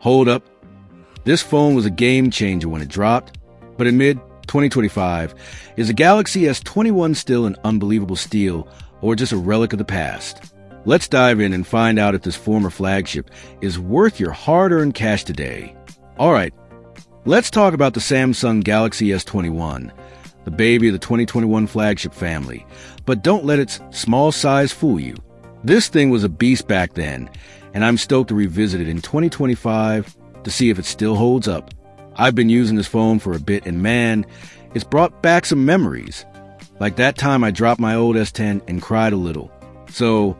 Hold up. This phone was a game changer when it dropped, but in mid-2025, is the Galaxy S21 still an unbelievable steal or just a relic of the past? Let's dive in and find out if this former flagship is worth your hard-earned cash today. All right, let's talk about the Samsung Galaxy S21, the baby of the 2021 flagship family. But don't let its small size fool you. This thing was a beast back then, and I'm stoked to revisit it in 2025 to see if it still holds up. I've been using this phone for a bit, and man, it's brought back some memories. Like that time I dropped my old S10 and cried a little. So,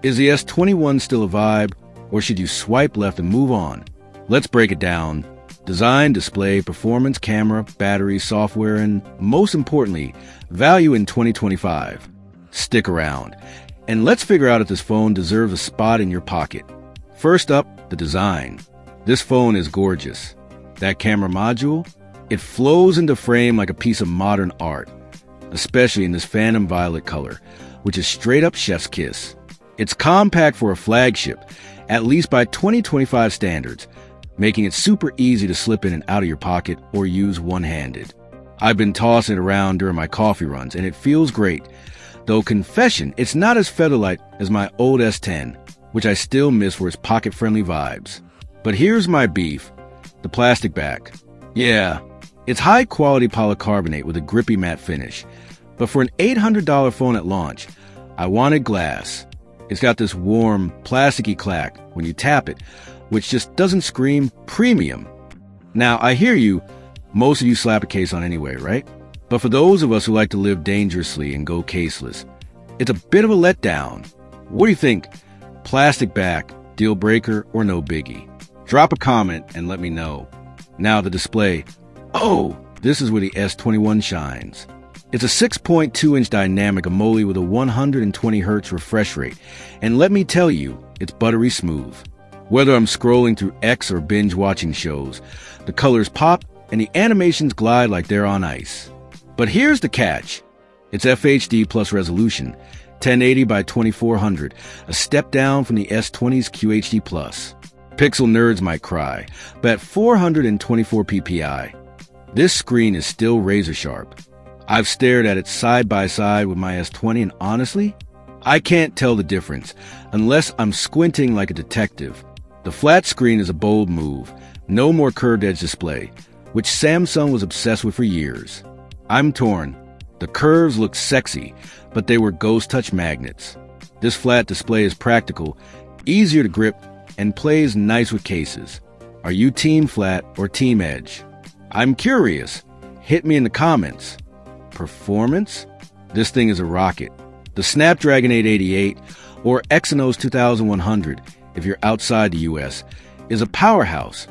is the S21 still a vibe, or should you swipe left and move on? Let's break it down. Design, display, performance, camera, battery, software, and most importantly, value in 2025. Stick around, and let's figure out if this phone deserves a spot in your pocket. First up, the design. This phone is gorgeous. That camera module, it flows into frame like a piece of modern art, especially in this phantom violet color, which is straight up chef's kiss. It's compact for a flagship, at least by 2025 standards, making it super easy to slip in and out of your pocket or use one-handed. I've been tossing it around during my coffee runs, and it feels great. Though confession, it's not as featherlight as my old S10, which I still miss for its pocket-friendly vibes. But here's my beef, the plastic back. Yeah, it's high-quality polycarbonate with a grippy matte finish. But for an $800 phone at launch, I wanted glass. It's got this warm, plasticky clack when you tap it, which just doesn't scream premium. Now, I hear you, most of you slap a case on anyway, right? But for those of us who like to live dangerously and go caseless, it's a bit of a letdown. What do you think? Plastic back, deal breaker, or no biggie? Drop a comment and let me know. Now the display. Oh, this is where the S21 shines. It's a 6.2-inch dynamic AMOLED with a 120Hz refresh rate, and let me tell you, it's buttery smooth. Whether I'm scrolling through X or binge-watching shows, the colors pop and the animations glide like they're on ice. But here's the catch. It's FHD plus resolution, 1080 by 2400, a step down from the S20's QHD+. Pixel nerds might cry, but at 424 ppi, this screen is still razor sharp. I've stared at it side by side with my S20, and honestly, I can't tell the difference unless I'm squinting like a detective. The flat screen is a bold move. No more curved edge display, which Samsung was obsessed with for years. I'm torn. The curves look sexy, but they were ghost touch magnets. This flat display is practical, easier to grip, and plays nice with cases. Are you team flat or team edge? I'm curious. Hit me in the comments. Performance? This thing is a rocket. The Snapdragon 888 or Exynos 2100, if you're outside the US, is a powerhouse,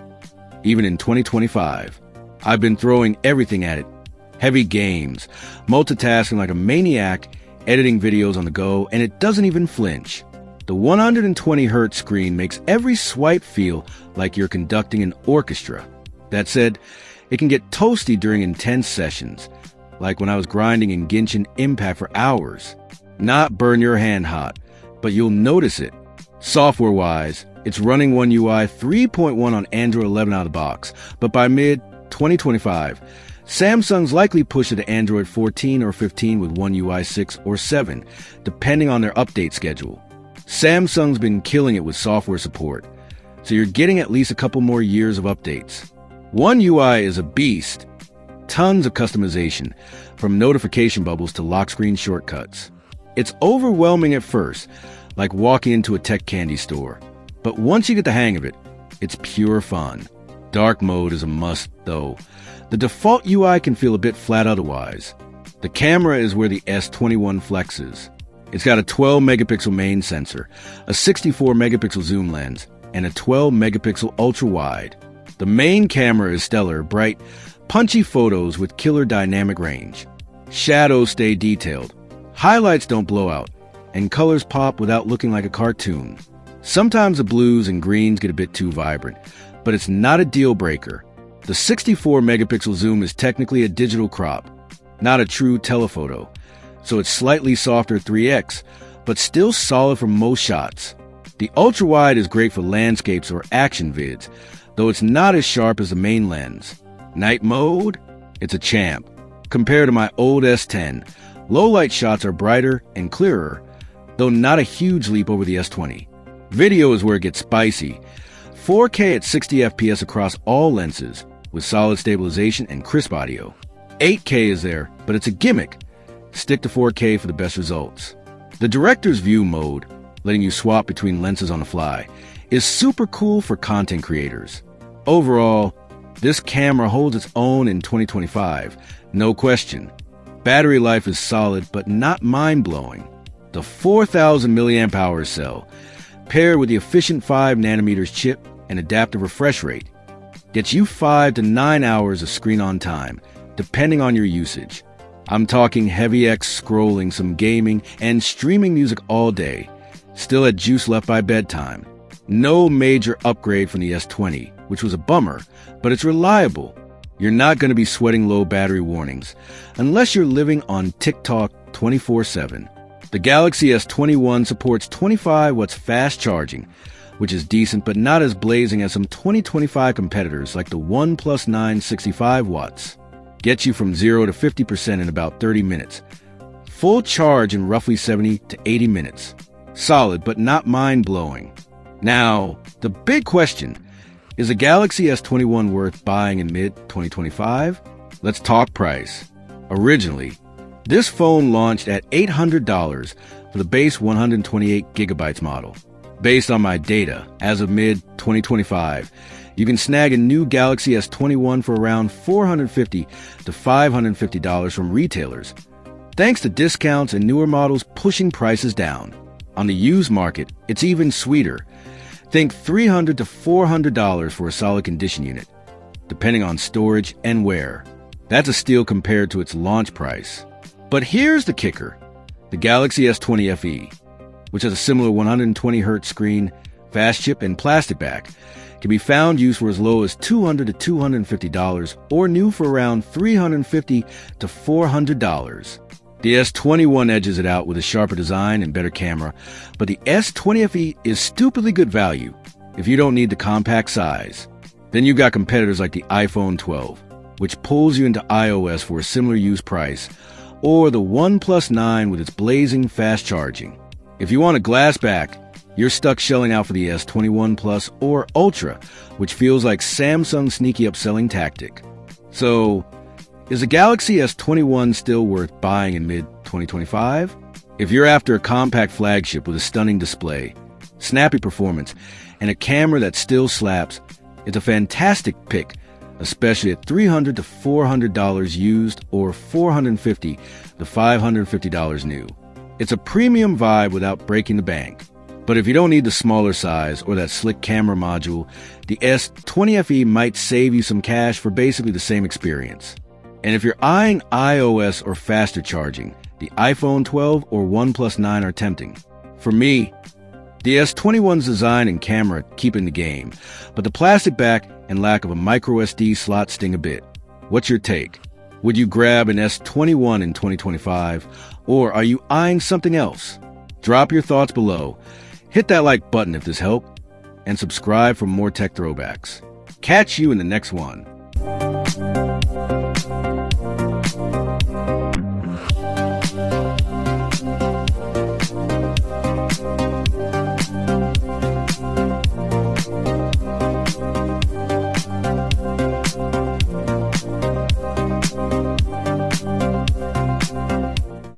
even in 2025. I've been throwing everything at it. Heavy games, multitasking like a maniac, editing videos on the go, and it doesn't even flinch. The 120Hz screen makes every swipe feel like you're conducting an orchestra. That said, it can get toasty during intense sessions, like when I was grinding in Genshin Impact for hours. Not burn your hand hot, but you'll notice it. Software-wise, it's running One UI 3.1 on Android 11 out of the box, but by mid-2025, Samsung's likely push it to Android 14 or 15 with One UI 6 or 7, depending on their update schedule. Samsung's been killing it with software support, so you're getting at least a couple more years of updates. One UI is a beast. Tons of customization, from notification bubbles to lock screen shortcuts. It's overwhelming at first, like walking into a tech candy store. But once you get the hang of it, it's pure fun. Dark mode is a must, though. The default UI can feel a bit flat otherwise. The camera is where the S21 flexes. It's got a 12-megapixel main sensor, a 64-megapixel zoom lens, and a 12-megapixel ultra-wide. The main camera is stellar, bright, punchy photos with killer dynamic range. Shadows stay detailed, highlights don't blow out, and colors pop without looking like a cartoon. Sometimes the blues and greens get a bit too vibrant, but it's not a deal breaker. The 64-megapixel zoom is technically a digital crop, not a true telephoto, so it's slightly softer 3x, but still solid for most shots. The ultra-wide is great for landscapes or action vids, though it's not as sharp as the main lens. Night mode? It's a champ. Compared to my old S10, low-light shots are brighter and clearer, though not a huge leap over the S20. Video is where it gets spicy. 4K at 60 FPS across all lenses, with solid stabilization and crisp audio. 8K is there, but it's a gimmick. Stick to 4K for the best results. The director's view mode, letting you swap between lenses on the fly, is super cool for content creators. Overall, this camera holds its own in 2025, no question. Battery life is solid, but not mind-blowing. The 4,000 mAh cell, paired with the efficient 5nm chip and adaptive refresh rate, gets you 5 to 9 hours of screen-on time, depending on your usage. I'm talking heavy X scrolling, some gaming, and streaming music all day. Still had juice left by bedtime. No major upgrade from the S20, which was a bummer, but it's reliable. You're not going to be sweating low battery warnings, unless you're living on TikTok 24/7. The Galaxy S21 supports 25 watts fast charging, which is decent but not as blazing as some 2025 competitors like the OnePlus 9 65 watts. Gets you from 0 to 50% in about 30 minutes. Full charge in roughly 70 to 80 minutes. Solid but not mind-blowing. Now, the big question, is the Galaxy S21 worth buying in mid-2025? Let's talk price. Originally, this phone launched at $800 for the base 128GB model. Based on my data, as of mid-2025, you can snag a new Galaxy S21 for around $450 to $550 from retailers, thanks to discounts and newer models pushing prices down. On the used market, it's even sweeter. Think $300 to $400 for a solid condition unit, depending on storage and wear. That's a steal compared to its launch price. But here's the kicker. The Galaxy S20 FE, which has a similar 120Hz screen, fast chip, and plastic back, can be found used for as low as $200 to $250 or new for around $350 to $400. The S21 edges it out with a sharper design and better camera, but the S20 FE is stupidly good value if you don't need the compact size. Then you've got competitors like the iPhone 12, which pulls you into iOS for a similar use price, or the OnePlus 9 with its blazing fast charging. If you want a glass back, you're stuck shelling out for the S21 Plus or Ultra, which feels like Samsung's sneaky upselling tactic. So, is the Galaxy S21 still worth buying in mid-2025? If you're after a compact flagship with a stunning display, snappy performance, and a camera that still slaps, it's a fantastic pick, especially at $300 to $400 used or $450 to $550 new. It's a premium vibe without breaking the bank. But if you don't need the smaller size or that slick camera module, the S20 FE might save you some cash for basically the same experience. And if you're eyeing iOS or faster charging, the iPhone 12 or OnePlus 9 are tempting. For me, the S21's design and camera keep in the game, but the plastic back and lack of a microSD slot sting a bit. What's your take? Would you grab an S21 in 2025, or are you eyeing something else? Drop your thoughts below. Hit that like button if this helped, and subscribe for more tech throwbacks. Catch you in the next one.